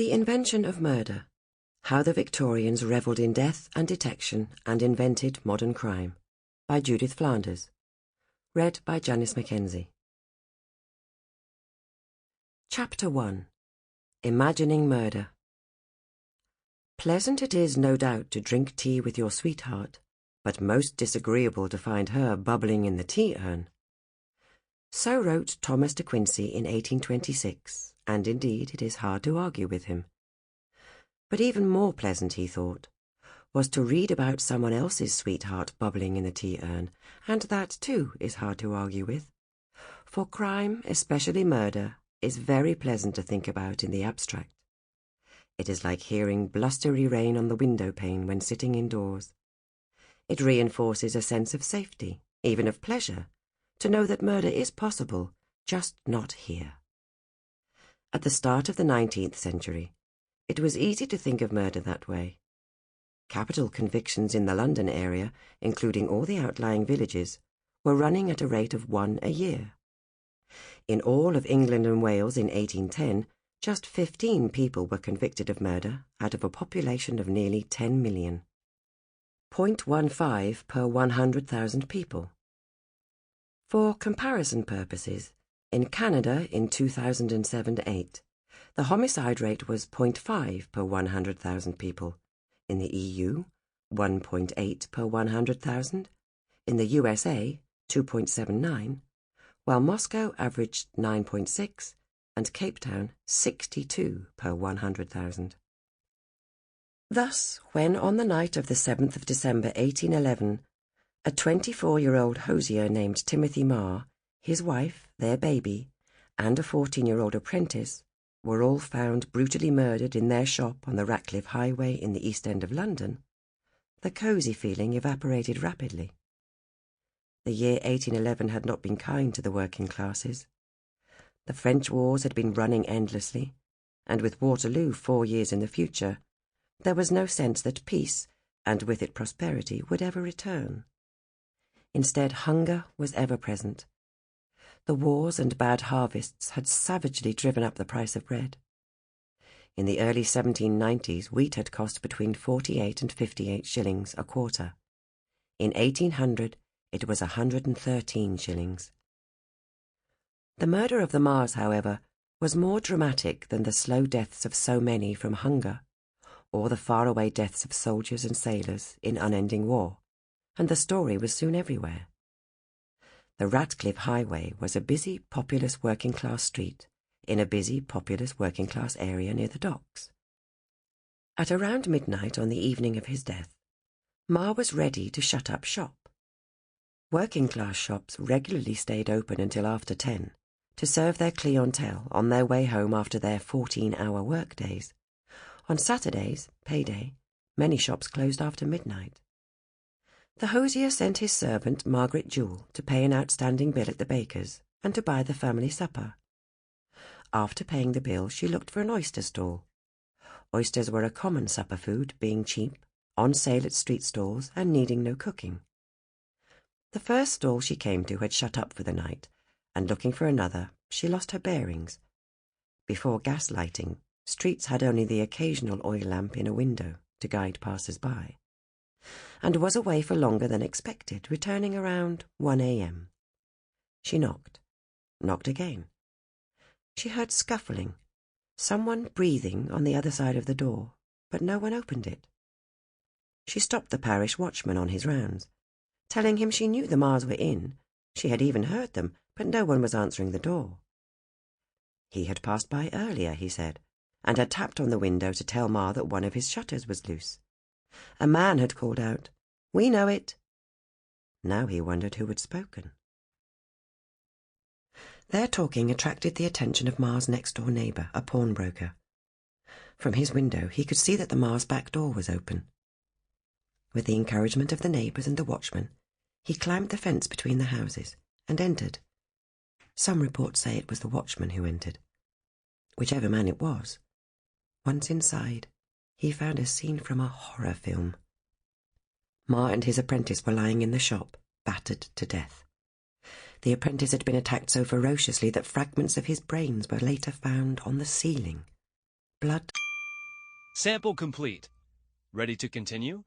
The Invention of Murder: How the Victorians Revelled in Death and Detection and Invented Modern Crime, by Judith Flanders. Read by Janice Mackenzie. Chapter 1. Imagining Murder. Pleasant it is, no doubt, to drink tea with your sweetheart, but most disagreeable to find her bubbling in the tea-urn. So wrote Thomas de Quincey in 1826, and indeed it is hard to argue with him. But even more pleasant, he thought, was to read about someone else's sweetheart bubbling in the tea-urn, and that, too, is hard to argue with. For crime, especially murder, is very pleasant to think about in the abstract. It is like hearing blustery rain on the window-pane when sitting indoors. It reinforces a sense of safety, even of pleasure, to know that murder is possible, just not here. At the start of the 19th century, it was easy to think of murder that way. Capital convictions in the London area, including all the outlying villages, were running at a rate of 1 a year. In all of England and Wales in 1810, just 15 people were convicted of murder out of a population of nearly 10 million. 0.15 per 100,000 people. For comparison purposes, in Canada in 2007-8, the homicide rate was 0.5 per 100,000 people. In the EU, 1.8 per 100,000. In the USA, 2.79, while Moscow averaged 9.6 and Cape Town 62 per 100,000. Thus, when on the night of the 7th of December 1811, a 24-year-old hosier named Timothy Marr, his wife, their baby, and a 14-year-old apprentice were all found brutally murdered in their shop on the Ratcliffe Highway in the East End of London, the cosy feeling evaporated rapidly. The year 1811 had not been kind to the working classes. The French wars had been running endlessly, and with Waterloo 4 years in the future, there was no sense that peace, and with it prosperity, would ever return. Instead, hunger was ever present. The wars and bad harvests had savagely driven up the price of bread. In the early 1790s, wheat had cost between 48 and 58 shillings a quarter. In 1800, it was 113 shillings. The murder of the Marrs, however, was more dramatic than the slow deaths of so many from hunger, or the faraway deaths of soldiers and sailors in unending war, and the story was soon everywhere. The Ratcliffe Highway was a busy, populous working-class street in a busy, populous working-class area near the docks. At around midnight on the evening of his death, Marr was ready to shut up shop. Working-class shops regularly stayed open until after 10 to serve their clientele on their way home after their 14-hour workdays. On Saturdays, payday, many shops closed after midnight. The hosier sent his servant, Margaret Jewell, to pay an outstanding bill at the baker's and to buy the family supper. After paying the bill, she looked for an oyster stall. Oysters were a common supper food, being cheap, on sale at street stalls, and needing no cooking. The first stall she came to had shut up for the night, and looking for another, she lost her bearings. Before gas lighting, streets had only the occasional oil lamp in a window to guide passers-by, and was away for longer than expected, returning around 1 a.m. She knocked again. She heard scuffling, someone breathing on the other side of the door, but no one opened it. She stopped the parish watchman on his rounds, telling him she knew the Marrs were in. She had even heard them, but no one was answering the door. He had passed by earlier, he said, and had tapped on the window to tell Marr that one of his shutters was loose. A man had called out, "We know it." Now he wondered who had spoken. Their talking attracted the attention of Marr's next-door neighbour, a pawnbroker. From his window he could see that the Marrs' back door was open. With the encouragement of the neighbours and the watchman, he climbed the fence between the houses and entered. Some reports say it was the watchman who entered. Whichever man it was, once inside, he found a scene from a horror film. Marr and his apprentice were lying in the shop, battered to death. The apprentice had been attacked so ferociously that fragments of his brains were later found on the ceiling. Blood Sample complete. Ready to continue?